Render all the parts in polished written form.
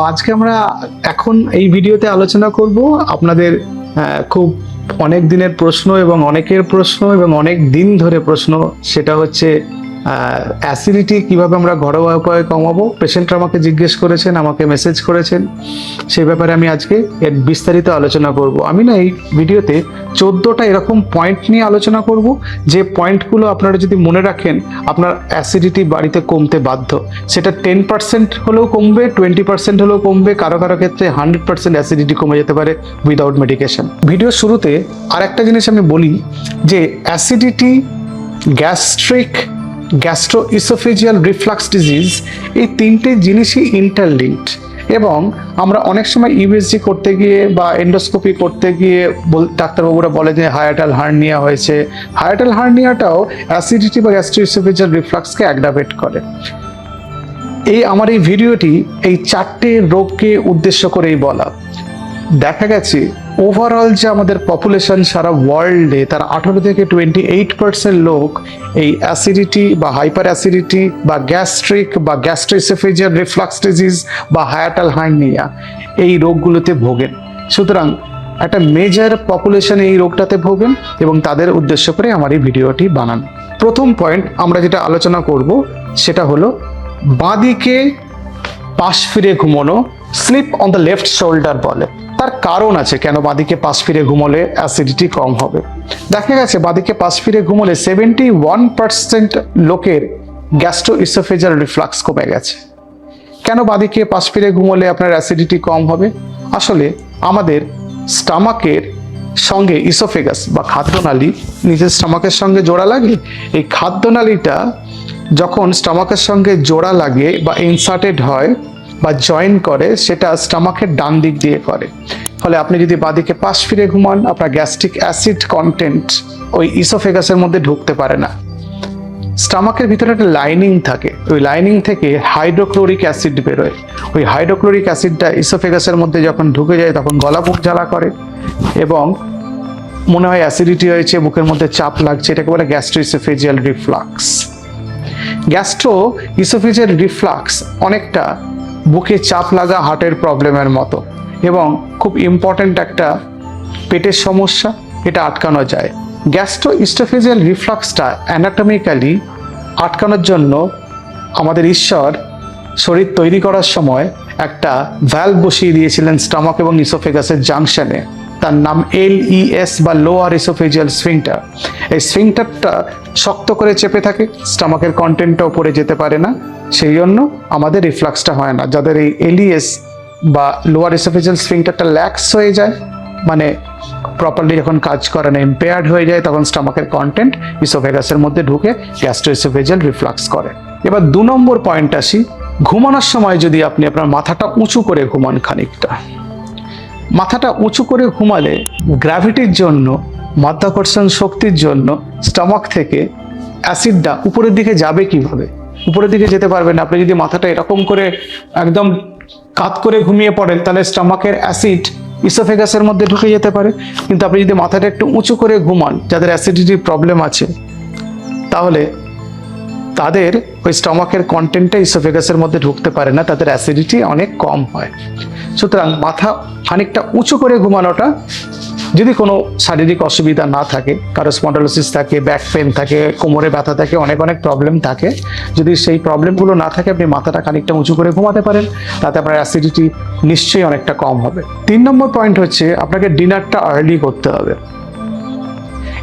আজকে আমরা এখন এই ভিডিওতে আলোচনা করব আপনাদের খুব অনেক দিনের প্রশ্ন এবং অনেকের প্রশ্ন এবং অনেক দিন ধরে প্রশ্ন, সেটা হচ্ছে অ্যাসিডিটি কিভাবে আমরা ঘরোয়া উপায়ে কমাবো। পেশেন্টরা আমাকে জিজ্ঞেস করেছেন, আমাকে মেসেজ করেছেন, সেই ব্যাপারে আমি আজকে এর বিস্তারিত আলোচনা করব। আমি না এই ভিডিওতে 14টা এরকম পয়েন্ট নিয়ে আলোচনা করব, যে পয়েন্টগুলো আপনারা যদি মনে রাখেন আপনার অ্যাসিডিটি বাড়িতে কমতে বাধ্য। সেটা 10% হলেও কমবে, 20% হলেও কমবে, কারো কারো ক্ষেত্রে 100% অ্যাসিডিটি কমে যেতে পারে উইদাউট মেডিকেশন। ভিডিওর শুরুতে আর একটা জিনিস আমি বলি যে acidity, gastric, gastroesophageal reflux disease, এই তিনটে জিনিসই ইন্টারলিঙ্কড। এবং আমরা অনেক সময় ইউএসজি করতে গিয়ে বা এন্ডোস্কোপি করতে গিয়ে ডাক্তারবাবুরা বলে যে হায়াটাল হার্নিয়া হয়েছে। হায়াটাল হার্নিয়াটাও অ্যাসিডিটি বা গ্যাস্ট্রোইসোফেজিয়াল রিফ্লাক্সকে অ্যাগ্রাভেট করে। আমার এই ভিডিওটি এই 4টে রোগকে উদ্দেশ্য করেই বলা। দেখা গেছে ওভারঅল যে আমাদের পপুলেশন সারা ওয়ার্ল্ডে, তার 18 থেকে 28% লোক এই অ্যাসিডিটি বা হাইপার অ্যাসিডিটি বা গ্যাস্ট্রিক বা গ্যাস্ট্রোইসোফেজিয়াল রিফ্লাক্স ডিজিজ বা হায়াটাল হার্নিয়া এই রোগগুলোতে ভোগেন। সুতরাং একটা মেজর পপুলেশন এই রোগটাতে ভোগেন এবং তাদের উদ্দেশ্য করে আমার এই ভিডিওটি বানানো। প্রথম পয়েন্ট আমরা যেটা আলোচনা করব সেটা হলো বাঁদিকে পাশ ফিরে ঘুমানো, sleep on the left shoulder বলে। তার কারণ আছে কেন বাঁদিকে পাশ ফিরে ঘুমোলে অ্যাসিডিটি কম হবে। দেখা গেছে বাঁদিকে পাশ ফিরে ঘুমোলে 71% লোকের গ্যাস্ট্রোইসোফেজিয়াল রিফ্লাক্স কমে গেছে। কেন বাঁদিকে পাশ ফিরে ঘুমোলে আপনার অ্যাসিডিটি কম হবে? আসলে আমাদের স্টামাকের সঙ্গে ইসোফেগাস বা খাদ্যনালী নিজের স্টামাকের সঙ্গে জোড়া লাগে। এই খাদ্যনালীটা যখন স্টামাকের সঙ্গে জোড়া লাগে বা ইনসার্টেড হয় বা জয়েন করে, সেটা স্টামাকের ডান দিক দিয়ে করে। ফলে আপনি যদি বাঁদিকে পাশ ফিরে ঘুমান, আপনার গ্যাস্ট্রিক অ্যাসিড কন্টেন্ট ওই ইসোফেগাসের মধ্যে ঢুকতে পারে না। স্টামাকের ভিতরে একটা লাইনিং থাকে, ওই লাইনিং থেকে হাইড্রোক্লোরিক অ্যাসিড বেরোয়। ওই হাইড্রোক্লোরিক অ্যাসিডটা ইসোফেগাসের মধ্যে যখন ঢুকে যায় তখন গলা মুখ জ্বালা করে এবং মনে হয় অ্যাসিডিটি হয়েছে, মুখের মধ্যে চাপ লাগছে। এটাকে বলে গ্যাস্ট্রোইসোফেজিয়াল রিফ্লাক্স। গ্যাস্ট্রোইসোফেজিয়াল রিফ্লাক্স অনেকটা বুকে চাপ লাগা হার্টের প্রবলেমের মতো এবং খুব ইম্পর্ট্যান্ট একটা পেটের সমস্যা, এটা আটকানো যায়। গ্যাস্ট্রোইসোফেজিয়াল রিফ্লাক্সটা অ্যানাটমিক্যালি আটকানোর জন্য আমাদের ঈশ্বর শরীর তৈরি করার সময় একটা ভ্যালভ বসিয়ে দিয়েছিলেন স্টমাক এবং ইসোফেগাসের জাংশনে। তার নাম LES বা লোয়ার ইসোফেজিয়াল স্ফিংটার। এই স্ফিংটারটা শক্ত করে চেপে থাকে, স্টমাকের কন্টেন্টটা উপরে যেতে পারে না, সেই জন্য আমাদের রিফ্লাক্সটা হয় না। যাদের এই LES বা লোয়ার ইসোফেজিয়াল স্ফিংটারটা ল্যাক্স হয়ে যায়, মানে প্রপারলি যখন কাজ করে না, ইম্পেয়ার্ড হয়ে যায়, তখন স্টমাকের কন্টেন্ট ইসোফেগাসের মধ্যে ঢুকে গ্যাস্ট্রোইসোফেজিয়াল রিফ্লাক্স করে। এবার 2 নম্বর পয়েন্ট আসি। ঘুমানোর সময় যদি আপনি আপনার মাথাটা উঁচু করে ঘুমান, খানিকটা মাথাটা উঁচু করে ঘুমালে গ্র্যাভিটির জন্য, মাধ্যাকর্ষণ শক্তির জন্য স্টমাক থেকে অ্যাসিডটা উপরের দিকে যাবে কিভাবে? উপরের দিকে যেতে পারবে না। আপনি যদি মাথাটা এরকম করে একদম কাত করে ঘুমিয়ে পড়েন, তাহলে স্টমাকের অ্যাসিড ইসোফেগাসের মধ্যে ঢুকে যেতে পারে। কিন্তু আপনি যদি মাথাটা একটু উঁচু করে ঘুমান, যাদের অ্যাসিডিটির প্রবলেম আছে, তাহলে তাদের ওই স্টমাকের কন্টেন্টটা ইসোফেগাসের মধ্যে ঢুকতে পারে না, তাদের অ্যাসিডিটি অনেক কম হয়। সুতরাং মাথা খানিকটা উঁচু করে ঘুমানোটা, যদি কোনো শারীরিক অসুবিধা না থাকে, কারো স্পন্ডালোসিস থাকে, ব্যাক পেন থাকে, কোমরে ব্যথা থাকে, অনেক প্রবলেম থাকে, যদি সেই প্রবলেমগুলো না থাকে, আপনি মাথাটা খানিকটা উঁচু করে ঘুমাতে পারেন, তাতে আপনার অ্যাসিডিটি নিশ্চয়ই অনেকটা কম হবে। 3 নম্বর পয়েন্ট হচ্ছে আপনাকে ডিনারটা আর্লি করতে হবে।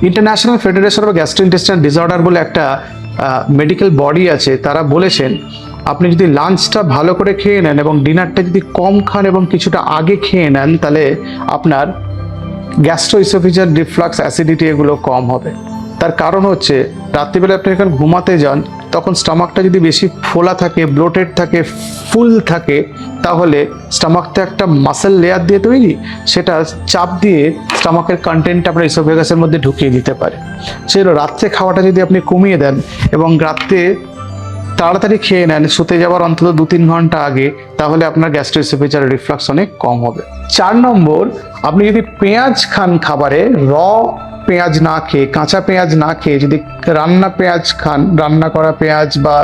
International federation of gastrointestinal disorder বলে একটা মেডিকেল বডি আছে, তারা বলেছেন আপনি যদি লাঞ্চটা ভালো করে খেয়ে নেন এবং ডিনারটা যদি কম খান এবং কিছুটা আগে খেয়ে নেন, তাহলে আপনার গ্যাস্ট্রোইসোফেজিয়াল রিফ্লাক্স, অ্যাসিডিটি এগুলো কম হবে। তার কারণ হচ্ছে রাত্রিবেলা আপনি যখন ঘুমাতে যান, তখন স্টমাকটা যদি বেশি ফোলা থাকে, ব্লোটেড থাকে, ফুল থাকে, তাহলে স্টমাকটা একটা মাসেল লেয়ার দিয়ে তৈরি, সেটা চাপ দিয়ে স্টমাকের কন্টেন্ট আপনার ইসোফেগাসের মধ্যে ঢুকিয়ে দিতে পারে। সেজন্য রাত্রে খাওয়াটা যদি আপনি কমিয়ে দেন এবং রাত্রে তাড়াতাড়ি খেয়ে নেন শুতে যাওয়ার অন্তত 2-3 ঘন্টা আগে, তাহলে আপনার গ্যাস্ট্রোএসোফেজিয়াল রিফ্লাক্স অনেক কম হবে। 4 নম্বর, আপনি যদি পেঁয়াজ খান খাবারে, পেঁয়াজ না খেয়ে, কাঁচা পেঁয়াজ না খেয়ে যদি রান্না পেঁয়াজ খান, রান্না করা পেঁয়াজ বা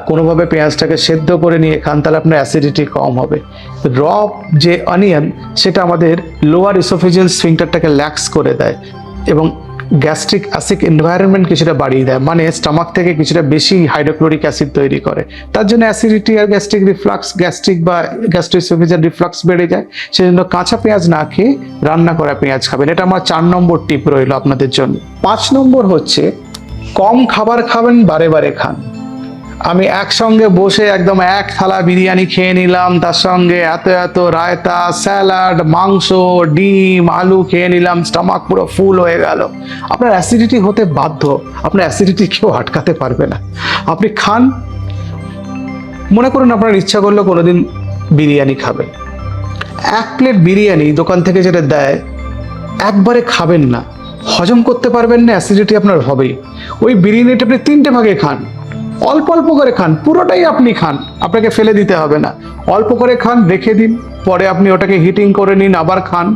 কোনোভাবে পেঁয়াজটাকে সেদ্ধ করে নিয়ে খান, তাহলে আপনার অ্যাসিডিটি কম হবে। যে অনিয়ন, সেটা আমাদের লোয়ার ইসোফেজিয়াল স্ফিংটারটাকে ল্যাক্স করে দেয় এবং গ্যাস্ট্রিক অ্যাসিড এনভায়রনমেন্ট কিছুটা বাড়িয়ে দেয়, মানে স্টমাক থেকে কিছুটা বেশি হাইড্রোক্লোরিক অ্যাসিড তৈরি করে। তার জন্য অ্যাসিডিটি আর গ্যাস্ট্রিক বা গ্যাস্ট্রোএসোফেজিয়াল রিফ্লাক্স বেড়ে যায়। সেজন্য কাঁচা পেঁয়াজ না খেয়ে রান্না করা পেঁয়াজ খাবেন। এটা আমার 4 নম্বর টিপ রইল আপনাদের জন্য। 5 নম্বর হচ্ছে কম খাবার খাবেন, বারে বারে খান। আমি একসঙ্গে বসে একদম এক থালা বিরিয়ানি খেয়ে নিলাম, তার সঙ্গে এত এত রায়তা, স্যালাড, মাংস, ডিম, আলু খেয়ে নিলাম, স্টমাক পুরো ফুল হয়ে গেল। আপনার অ্যাসিডিটি হতে বাধ্য, আপনার অ্যাসিডিটি কেউ আটকাতে পারবে না। আপনি খান, মনে করুন আপনার ইচ্ছা করলো কোনোদিন বিরিয়ানি খাবেন, 1 প্লেট বিরিয়ানি দোকান থেকে যেটা দেয় একবারে খাবেন না, হজম করতে পারবেন না, অ্যাসিডিটি আপনার হবেই। ওই বিরিয়ানিটা আপনি 3টে ভাগে খান, অল্প অল্প করে খান, পুরোটাই আপনি খান, আপনাকে ফেলে দিতে হবে না। অল্প করে খান, রেখে দিন, পরে আপনি ওটাকে হিটিং করে নিন, আবার খান,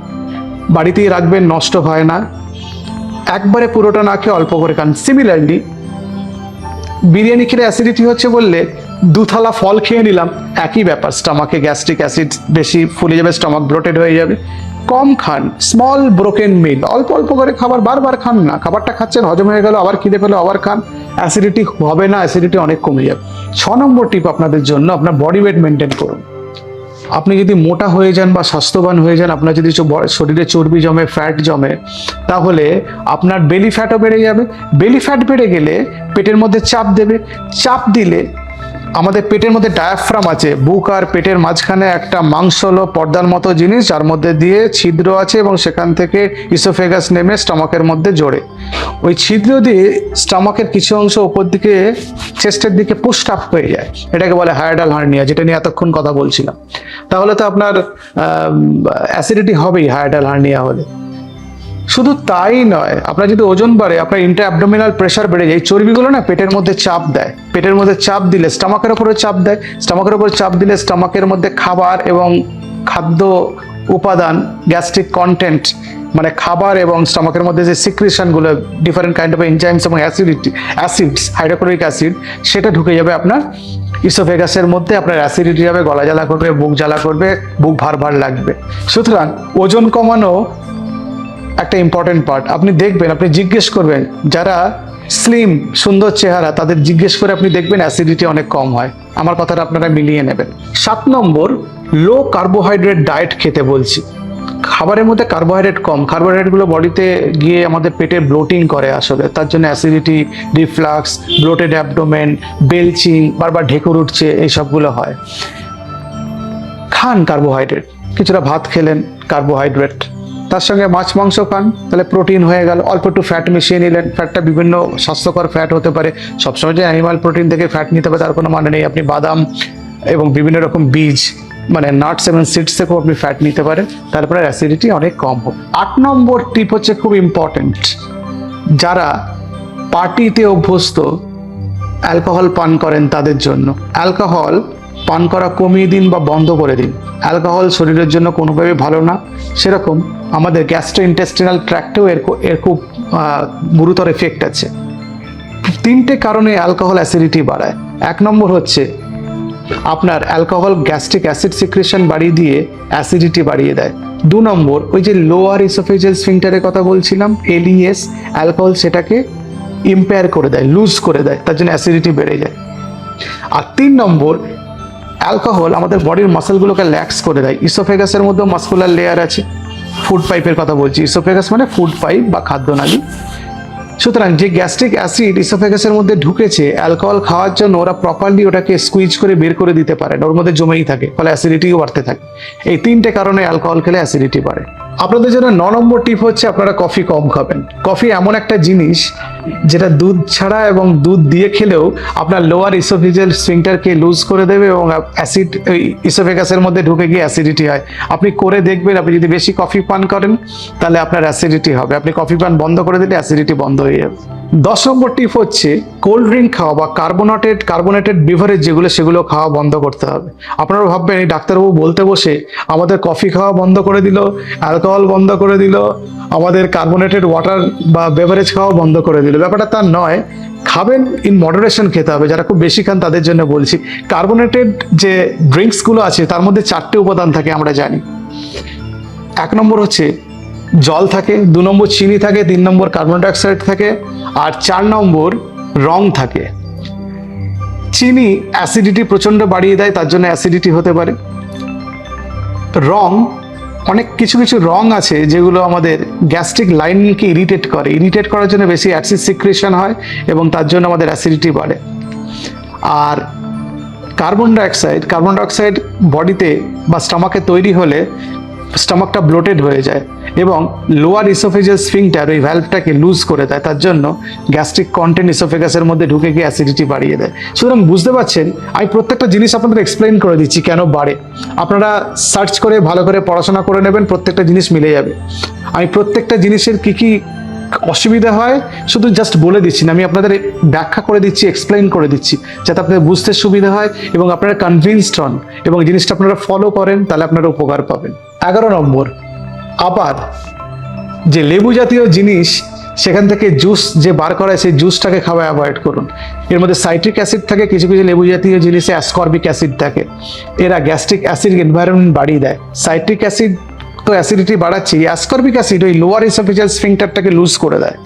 বাড়িতেই রাখবেন, নষ্ট হয় না। একবারে পুরোটা না খেয়ে অল্প করে খান। সিমিলারলি বিরিয়ানি খেলে অ্যাসিডিটি হচ্ছে বললে 2 থালা ফল খেয়ে নিলাম, একই ব্যাপার, স্টমাকে গ্যাস্ট্রিক অ্যাসিড বেশি ফুলে যাবে, স্টমাক ব্লোটেড হয়ে যাবে। কম খান, স্মল ব্রোকেন মিল, অল্প অল্প করে খাবার, বারবার খান না। খাবারটা খাচ্ছেন, হজম হয়ে গেল, আবার খিদে পেলো, আবার খান, অ্যাসিডিটি হবে না, অ্যাসিডিটি অনেক কমে যাবে। 6 নম্বর টিপ আপনাদের জন্য, আপনার বডি ওয়েট মেনটেন করুন। আপনি যদি মোটা হয়ে যান বা স্বাস্থ্যবান হয়ে যান, আপনার যদি শরীরে চর্বি জমে, ফ্যাট জমে, তাহলে আপনার বেলি ফ্যাটও বেড়ে যাবে। বেলি ফ্যাট বেড়ে গেলে পেটের মধ্যে চাপ দেবে, চাপ দিলে আমাদের পেটের মধ্যে ডায়াফ্রাম আছে, বুক আর পেটের মাঝখানে একটা মাংসল পর্দার মতো জিনিস, যার মধ্যে দিয়ে ছিদ্র আছে এবং সেখান থেকে ইসোফেগাস নেমে স্টমাকের মধ্যে জোড়ে। ওই ছিদ্র দিয়ে স্টমাকের কিছু অংশ উপর দিকে চেস্টের দিকে পুশড আপ হয়ে যায়, এটাকে বলে হায়াডাল হার্নিয়া, যেটা নিয়ে এতক্ষণ কথা বলছিলাম। তাহলে তো আপনার অ্যাসিডিটি হবেই হায়াডাল হার্নিয়া হলে। শুধু তাই নয়, আপনার যদি ওজন বাড়ে, আপনার ইন্টার অ্যাবডোমিনাল প্রেশার বেড়ে যায়। চর্বিগুলো না পেটের মধ্যে চাপ দেয়, পেটের মধ্যে চাপ দিলে স্টমাকের উপরে চাপ দেয়, স্টমাকের উপরে চাপ দিলে স্টমাকের মধ্যে খাবার এবং খাদ্য উপাদান, গ্যাস্ট্রিক কন্টেন্ট, মানে খাবার এবং স্টমাকের মধ্যে যে সিক্রেশনগুলো, ডিফারেন্ট কাইন্ড অফ এনজাইমস এবং অ্যাসিডস, হাইড্রোক্লোরিক অ্যাসিড, সেটা ঢুকে যাবে আপনার ইসোফেগাসের মধ্যে। আপনার অ্যাসিডিটি হবে, গলা জ্বালা করবে, বুক জ্বালা করবে, বুক ভার ভার লাগবে। সুতরাং ওজন কমানো একটা ইম্পর্টেন্ট পার্ট। আপনি দেখবেন, আপনি জিজ্ঞেস করবেন যারা স্লিম, সুন্দর চেহারা, তাদের জিজ্ঞেস করে আপনি দেখবেন অ্যাসিডিটি অনেক কম হয়। আমার কথাটা আপনারা মিলিয়ে নেবেন। 7 নম্বর, লো কার্বোহাইড্রেট ডায়েট খেতে বলছি। খাবারের মধ্যে কার্বোহাইড্রেট কম, কার্বোহাইড্রেটগুলো বডিতে গিয়ে আমাদের পেটে ব্লোটিং করে আসলে, তার জন্য acidity, reflux, bloated abdomen, belching, বারবার ঢেকুর উঠছে, এইসবগুলো হয়। খান কার্বোহাইড্রেট, কিছুটা ভাত খেলেন কার্বোহাইড্রেট, তার সঙ্গে মাছ মাংস খান, তাহলে প্রোটিন হয়ে গেল। অল্প একটু ফ্যাট মিশিয়ে নিলেন, ফ্যাটটা বিভিন্ন স্বাস্থ্যকর ফ্যাট হতে পারে, সবসময় যে অ্যানিমাল প্রোটিন থেকে ফ্যাট নিতে হবে তার কোনো মানে নেই। আপনি বাদাম এবং বিভিন্ন রকম বীজ, মানে নাটস এবং সিডস থেকেও আপনি ফ্যাট নিতে পারেন, তারপরে অ্যাসিডিটি অনেক কম হবে। 8 নম্বর টিপ হচ্ছে খুব ইম্পর্টেন্ট, যারা পার্টিতে অভ্যস্ত, অ্যালকোহল পান করেন তাদের জন্য। অ্যালকোহল পান করা কমিয়ে দিন বা বন্ধ করে দিন। অ্যালকোহল শরীরের জন্য কোনোভাবে ভালো না। সেরকম আমাদের গ্যাস্ট্রোইন্টেস্টিনাল ট্র্যাক্টেও এর খুব গুরুতর এফেক্ট আছে। 3টে কারণে অ্যালকোহল অ্যাসিডিটি বাড়ায়। 1 নম্বর হচ্ছে আপনার অ্যালকোহল গ্যাস্ট্রিক অ্যাসিড সিক্রেশন বাড়িয়ে দিয়ে অ্যাসিডিটি বাড়িয়ে দেয়। 2 নম্বর, ওই যে লোয়ার ইসোফেজিয়াল স্ফিংটারের কথা বলছিলাম, এলইএস, অ্যালকোহল সেটাকে ইম্পেয়ার করে দেয়, লুজ করে দেয়, তার জন্য অ্যাসিডিটি বেড়ে যায়। আর 3 নম্বর, অ্যালকোহল আমাদের বডির মাসেলগুলোকে ল্যাক্স করে দেয়। ইসোফেগাসের মধ্যে মাসকুলার লেয়ার আছে, ফুড পাইপের কথা বলছি। ইসোফেগাস মানে ফুড পাইপ বা খাদ্যনালী। সুতরাং যে গ্যাস্ট্রিক অ্যাসিড ইসোফেগাসের মধ্যে ঢুকেছে, অ্যালকোহল খাওয়ার জন্য ওরা প্রপারলি ওটাকে স্কুইজ করে বের করে দিতে পারে না, ওর মধ্যে জমেই থাকে, ফলে অ্যাসিডিটিও বাড়তে থাকে। এই 3টে কারণে অ্যালকোহল খেলে অ্যাসিডিটি বাড়ে। আপনাদের জন্য 9 নম্বর টিপ হচ্ছে আপনারা কফি কম খাবেন। কফি এমন একটা জিনিস যেটা দুধ ছাড়া এবং দুধ দিয়ে খেলেও আপনার লোয়ার ইসোফেজিয়াল স্ফিংটারকে লুজ করে দেবে এবং অ্যাসিড ইসোফেগাসের মধ্যে ঢুকে গিয়ে অ্যাসিডিটি হয়। আপনি করে দেখবেন, আপনি যদি বেশি কফি পান করেন তাহলে আপনার অ্যাসিডিটি হবে। আপনি কফি পান বন্ধ করে দিলে অ্যাসিডিটি বন্ধ হয়ে যাবে। 10 নম্বর টিপ হচ্ছে কোল্ড ড্রিঙ্ক খাওয়া বা কার্বোনেটেড বিভারেজ যেগুলো সেগুলো খাওয়া বন্ধ করতে হবে। আপনারা ভাববেন এই ডাক্তারবাবু বলতে বসে আমাদের কফি খাওয়া বন্ধ করে দিল, অ্যালকোহল বন্ধ করে দিল, আমাদের কার্বোনেটেড ওয়াটার বা বেভারেজ খাওয়া বন্ধ করে দিল। ব্যাপারটা তার নয়, খাবেন ইন মডারেশন খেতে হবে। যারা খুব বেশি খান তাদের জন্য বলছি। কার্বোনেটেড যে ড্রিঙ্কসগুলো আছে তার মধ্যে 4টে উপাদান থাকে আমরা জানি। 1 নম্বর হচ্ছে জল থাকে, 2 নম্বর চিনি থাকে, 3 নম্বর কার্বন ডাইঅক্সাইড থাকে, আর 4 নম্বর রং থাকে। চিনি অ্যাসিডিটি প্রচণ্ড বাড়িয়ে দেয়, তার জন্য অ্যাসিডিটি হতে পারে। রং, অনেক কিছু রং আছে যেগুলো আমাদের গ্যাস্ট্রিক লাইনকে ইরিটেট করার জন্য বেশি অ্যাসিড সিক্রেশন হয় এবং তার জন্য আমাদের অ্যাসিডিটি বাড়ে। আর কার্বন ডাইঅক্সাইড বডিতে বা স্টমাকে তৈরি হলে স্টমাকটা ব্লোটেড হয়ে যায় এবং লোয়ার ইসোফেজাস স্ফিংটার ওই ভ্যালভটাকে লুজ করে দেয়, তার জন্য গ্যাস্ট্রিক কন্টেন্ট ইসোফেগাসের মধ্যে ঢুকে গিয়ে অ্যাসিডিটি বাড়িয়ে দেয়। সুতরাং বুঝতে পারছেন, আমি প্রত্যেকটা জিনিস আপনাদের এক্সপ্লেইন করে দিচ্ছি কেন বাড়ে। আপনারা সার্চ করে ভালো করে পড়াশোনা করে নেবেন, প্রত্যেকটা জিনিস মিলে যাবে। আমি প্রত্যেকটা জিনিসের কি অসুবিধা হয় শুধু জাস্ট বলে দিচ্ছি না, আমি আপনাদের ব্যাখ্যা করে দিচ্ছি, এক্সপ্লেইন করে দিচ্ছি, যাতে আপনাদের বুঝতে সুবিধা হয় এবং আপনারা কনভিন্সড হন এবং জিনিসটা আপনারা ফলো করেন, তাহলে আপনারা উপকার পাবেন। 11 নম্বর, আবার যে লেবু জাতীয় জিনিস সেখান থেকে জুস যে বার করায় সেই জুসটাকে খাওয়া অ্যাভয়েড করুন। এর মধ্যে সাইট্রিক অ্যাসিড থাকে, কিছু লেবু জাতীয় জিনিসে অ্যাসকর্বিক অ্যাসিড থাকে। এরা গ্যাস্ট্রিক অ্যাসিড এনভায়রনমেন্ট বাড়িয়ে দেয়। সাইট্রিক অ্যাসিড তো অ্যাসিডিটি বাড়াচ্ছে, অ্যাসকর্বিক অ্যাসিড ওই লোয়ার ইসোফেজাল স্ফিংটারটাকে লুজ করে দেয়,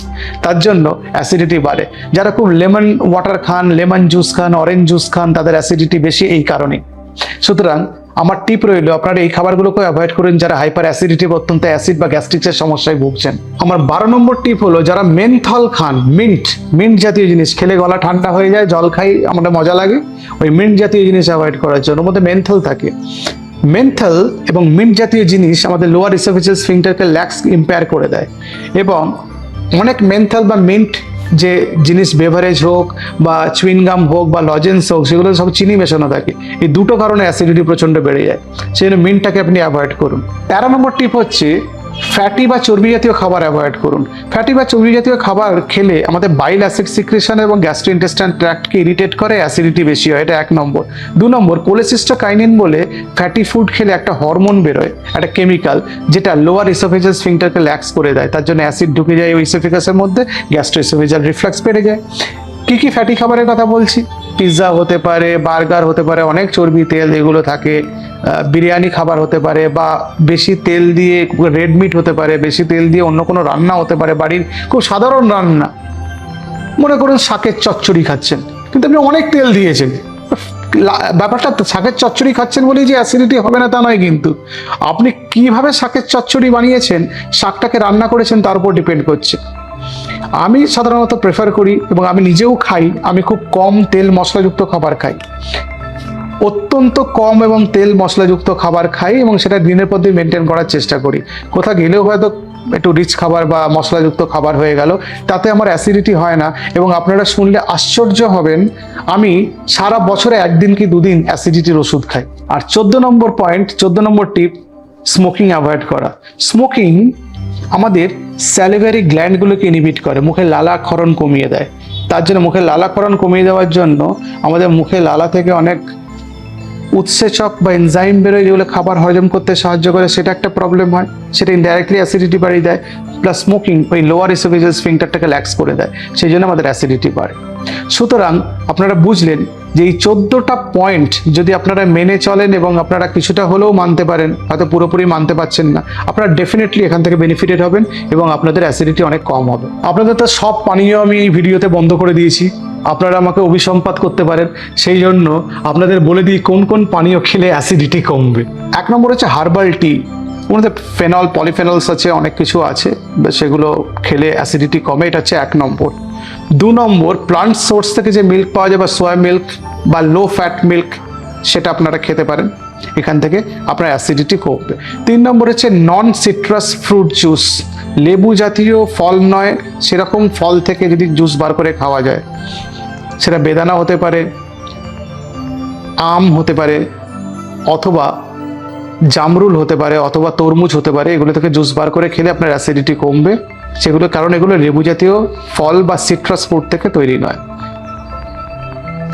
তার জন্য অ্যাসিডিটি বাড়ে। যারা খুব লেমন ওয়াটার খান, লেমন জুস খান, অরেঞ্জ জুস খান, তাদের অ্যাসিডিটি বেশি এই কারণে। সুতরাং আমার টিপ রইল, আপনারা এই খাবারগুলোকে অ্যাভয়েড করুন যারা হাইপার অ্যাসিডিটি, অত্যন্ত অ্যাসিড বা গ্যাস্ট্রিক্সের সমস্যায় ভুগছেন। আমার 12 নম্বর টিপ হলো, যারা মেন্থল খান, মিন্ট জাতীয় জিনিস খেলে গলা ঠান্ডা হয়ে যায়, জল খাই আমাদের মজা লাগে, ওই মিন্ট জাতীয় জিনিস অ্যাভয়েড করার জন্য। ওর মধ্যে মেন্থল থাকে। মেন্থল এবং মিন্ট জাতীয় জিনিস আমাদের লোয়ার ইসোফেজাল স্ফিংটারকে ল্যাক্স ইম্পেয়ার করে দেয় এবং অনেক মেন্থল বা মিন্ট যে জিনিস, বেভারেজ হোক বা চুইনগাম হোক বা লজেন্স হোক, সেগুলো সব চিনি মেশানো থাকে। এই দুটো কারণে অ্যাসিডিটি প্রচণ্ড বেড়ে যায়, সেই জন্য মিন্টটাকে আপনি অ্যাভয়েড করুন। 13 নম্বর টিপ হচ্ছে ফ্যাটি বা চর্বি জাতীয় খাবার অ্যাভয়েড করুন। ফ্যাটি বা চর্বি জাতীয় খাবার খেলে আমাদের বাইল অ্যাসিড সিক্রেশন এবং গ্যাস্ট্রোইন্টেস্টাইন ট্র্যাক্টকে ইরিটেট করে, অ্যাসিডিটি বেশি হয়, এটা 1 নম্বর। 2 নম্বর, কোলেসিস্টোকাইনিন বলে ফ্যাটি ফুড খেলে একটা হরমোন বেরোয়, একটা কেমিক্যাল, যেটা লোয়ার ইসোফেজাল স্ফিংটারকে ল্যাক্স করে দেয়, তার জন্য অ্যাসিড ঢুকে যায় ওই ইসোফেগাসের মধ্যে, গ্যাস্ট্রো ইসোফেজাল রিফ্লাক্স বেড়ে যায়। কি ফ্যাটি খাবারের কথা বলছি? পিৎজা হতে পারে, বার্গার হতে পারে, অনেক চর্বি তেল এগুলো থাকে, বিরিয়ানি খাবার হতে পারে, বা বেশি তেল দিয়ে রেড মিট হতে পারে, বেশি তেল দিয়ে অন্য কোনো রান্না হতে পারে, বাড়ির খুব সাধারণ রান্না, মনে করুন শাকের চচ্চড়ি খাচ্ছেন, কিন্তু আপনি অনেক তেল দিয়েছেন। ব্যাপারটা শাকের চচ্চড়ি খাচ্ছেন বলেই যে অ্যাসিডিটি হবে না তা নয়, কিন্তু আপনি কিভাবে শাকের চচ্চড়ি বানিয়েছেন, শাকটাকে রান্না করেছেন, তার উপর ডিপেন্ড করছে। আমি সাধারণত প্রেফার করি এবং আমি নিজেও খাই, আমি খুব কম তেল মশলাযুক্ত খাবার খাই, অত্যন্ত কম এবং তেল মশলাযুক্ত খাবার খাই এবং সেটা দিনের পর দিন মেনটেন করার চেষ্টা করি। কোথাও গেলেও হয়তো একটু রিচ খাবার বা মশলাযুক্ত খাবার হয়ে গেল, তাতে আমার অ্যাসিডিটি হয় না। এবং আপনারা শুনলে আশ্চর্য হবেন, আমি সারা বছরে 1 দিন কি 2 দিন অ্যাসিডিটির ওষুধ খাই। আর 14 নম্বর পয়েন্ট, 14 নম্বর টিপ, স্মোকিং অ্যাভয়েড করা। স্মোকিং আমাদের স্যালিভারি গ্ল্যান্ডগুলোকে ইনহিবিট করে, মুখে লালাক্ষরণ কমিয়ে দেয়। তার জন্য মুখে লালাক্ষরণ কমিয়ে দেওয়ার জন্য আমাদের মুখে লালা থেকে অনেক উৎসেচক বা এনজাইম বেরোয়, যেগুলো খাবার হজম করতে সাহায্য করে, সেটা একটা প্রবলেম হয়, সেটা ইনডাইরেক্টলি অ্যাসিডিটি বাড়িয়ে দেয়। প্লাস স্মোকিং ওই লোয়ার ইসোফেজাল স্ফিংটারটাকে ল্যাক্স করে দেয়, সেই জন্য আমাদের অ্যাসিডিটি বাড়ে। সুতরাং আপনারা বুঝলেন যে এই 14টা পয়েন্ট যদি আপনারা মেনে চলেন এবং আপনারা কিছুটা হলেও মানতে পারেন, হয়তো পুরোপুরি মানতে পারছেন না, আপনারা ডেফিনেটলি এখান থেকে বেনিফিটেড হবেন এবং আপনাদের অ্যাসিডিটি অনেক কম হবে। আপনাদের তো সব পানীয় আমি এই ভিডিওতে বন্ধ করে দিয়েছি, আপনারা আমাকে অভিসম্পাত করতে পারেন, সেই জন্য আপনাদের বলে দিই কোন কোন পানীয় খেলে অ্যাসিডিটি কমবে। 1 নম্বর হচ্ছে হার্বাল টি, ওর মধ্যে ফেনল, পলিফেনলস আছে, অনেক কিছু আছে, সেগুলো খেলে অ্যাসিডিটি কমে, এটা হচ্ছে 1 নম্বর। 2 নম্বর, প্লান্ট সোর্স থেকে যে মিল্ক পাওয়া যায় বা সোয়া মিল্ক বা লো ফ্যাট মিল্ক, সেটা আপনারা খেতে পারেন, এখান থেকে আপনার অ্যাসিডিটি কমবে। 3 নম্বর হচ্ছে নন সিট্রাস ফ্রুট জুস, লেবু জাতীয় ফল নয় সেরকম ফল থেকে যদি জুস বার করে খাওয়া যায়, সেটা বেদানা হতে পারে, আম হতে পারে, অথবা জামরুল হতে পারে, অথবা তরমুজ হতে পারে, এগুলো থেকে জুস বার করে খেলে আপনার অ্যাসিডিটি কমবে। সেগুলো কারণ এগুলো লেবু জাতীয় ফল বা সিট্রাস ফ্রুট থেকে তৈরি নয়।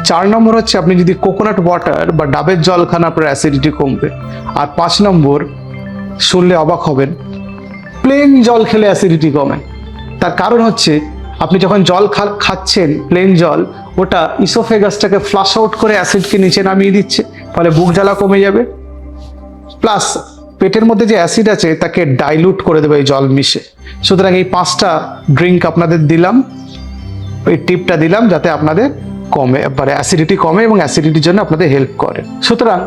4 নম্বর হচ্ছে আপনি যদি কোকোনাট ওয়াটার বা ডাবের জল খান আপনার অ্যাসিডিটি কমবে। আর 5 নম্বর শুনলে অবাক হবেন, প্লেন জল খেলে অ্যাসিডিটি কমে। তার কারণ হচ্ছে আপনি যখন জল খাচ্ছেন প্লেন জল, ওটা ইসোফেগাসটাকে ফ্লাশ আউট করে অ্যাসিডকে নিচে নামিয়ে দিচ্ছে, ফলে বুক জ্বালা কমে যাবে, প্লাস পেটের মধ্যে যে অ্যাসিড আছে তাকে ডাইলুট করে দেবে এই জল মিশে। সুতরাং এই 5টা ড্রিঙ্ক আপনাদের দিলাম, এই টিপটা দিলাম যাতে আপনাদের কমে, মানে অ্যাসিডিটি কমে এবং অ্যাসিডিটির জন্য আপনাদের হেল্প করে। সুতরাং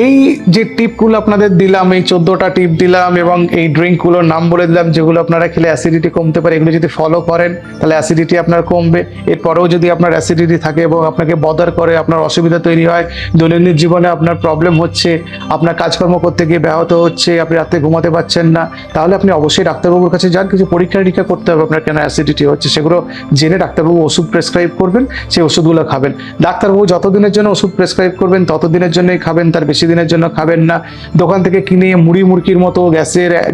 এই যে টিপগুলো আপনাদের দিলাম, এই 14টা টিপ দিলাম এবং এই ড্রিঙ্কগুলোর নাম বলে দিলাম যেগুলো আপনারা খেলে অ্যাসিডিটি কমতে পারে, এগুলো যদি ফলো করেন তাহলে অ্যাসিডিটি আপনার কমবে। এরপরেও যদি আপনার অ্যাসিডিটি থাকে এবং আপনাকে বদার করে, আপনার অসুবিধা তৈরি হয়, দৈনন্দিন জীবনে আপনার প্রবলেম হচ্ছে, আপনার কাজকর্ম করতে গিয়ে ব্যাহত হচ্ছে, আপনি রাতে ঘুমাতে পারছেন না, তাহলে আপনি অবশ্যই ডাক্তারবাবুর কাছে যান। কিছু পরীক্ষা নিরীক্ষা করতে হবে আপনার কেন অ্যাসিডিটি হচ্ছে, সেগুলো জেনে ডাক্তারবাবু ওষুধ প্রেসক্রাইব করবেন, সেই ওষুধগুলো খাবেন। ডাক্তারবাবু যতদিনের জন্য ওষুধ প্রেসক্রাইব করবেন ততদিনের জন্যই খাবেন, তার বেশি দিনের জন্য খাবেন না। দোকান থেকে কিনে মুড়ি মুরকির মতো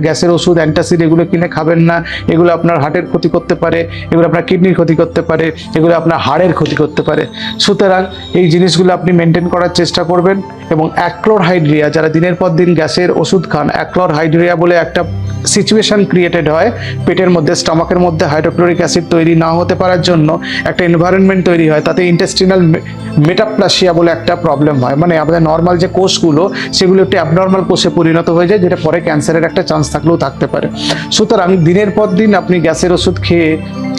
গ্যাসের ওষুধ, অ্যান্টাসিড এগুলো কিনে খাবেন না। এগুলো আপনার হার্টের ক্ষতি করতে পারে, এগুলো আপনার কিডনির ক্ষতি করতে পারে, এগুলো আপনার হাড়ের ক্ষতি করতে পারে। সুতরাং এই জিনিসগুলো আপনি মেনটেন করার চেষ্টা করবেন। এবং অ্যাক্লোরহাইড্রিয়া, যারা দিনের পর দিন গ্যাসের ওষুধ খান, অ্যাক্লোরহাইড্রিয়া বলে একটা সিচুয়েশন ক্রিয়েটেড হয় পেটের মধ্যে, স্টমাকের মধ্যে হাইড্রোক্লোরিক অ্যাসিড তৈরি না হতে পারার জন্য একটা এনভায়রনমেন্ট তৈরি হয়, তাতে ইন্টেস্টিনাল মেটাপ্লাসিয়া বলে একটা প্রবলেম হয়, মানে আমাদের নর্মাল যে কোষগুলো সেগুলো একটু অ্যাবনর্মাল কোষে পরিণত হয়ে যায়, যেটা পরে ক্যান্সারের একটা চান্স থাকলেও থাকতে পারে। সুতরাং দিনের পর দিন আপনি গ্যাসের ওষুধ খেয়ে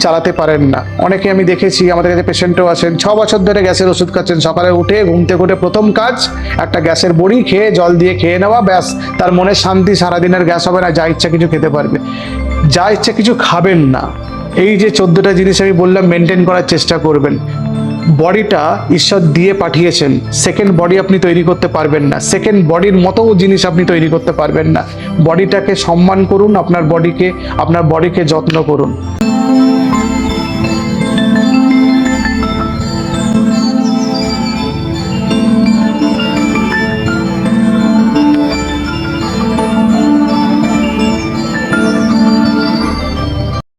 চালাতে পারেন না। অনেকে আমি দেখেছি, আমাদের কাছে পেশেন্টও আছেন, 6 বছর ধরে গ্যাসের ওষুধ খাচ্ছেন, সকালে উঠে ঘুম থেকে উঠে প্রথম কাজ একটা গ্যাসের বড়ি খেয়ে জল দিয়ে খেয়ে নেওয়া, ব্যাস, তার মনে শান্তি, সারাদিনের গ্যাস হবে না, যা ইচ্ছা কিছু খেতে পারবে, যা ইচ্ছা কিছু খাবেন না। এই যে 14টা জিনিস আমি বললাম মেনটেন করার চেষ্টা করবেন। বডিটা ঈশ্বর দিয়ে পাঠিয়েছেন, সেকেন্ড বডি আপনি তৈরি করতে পারবেন না, সেকেন্ড বডির মতো জিনিস আপনি তৈরি করতে পারবেন না। বডিটাকে সম্মান করুন, আপনার বডিকে যত্ন করুন।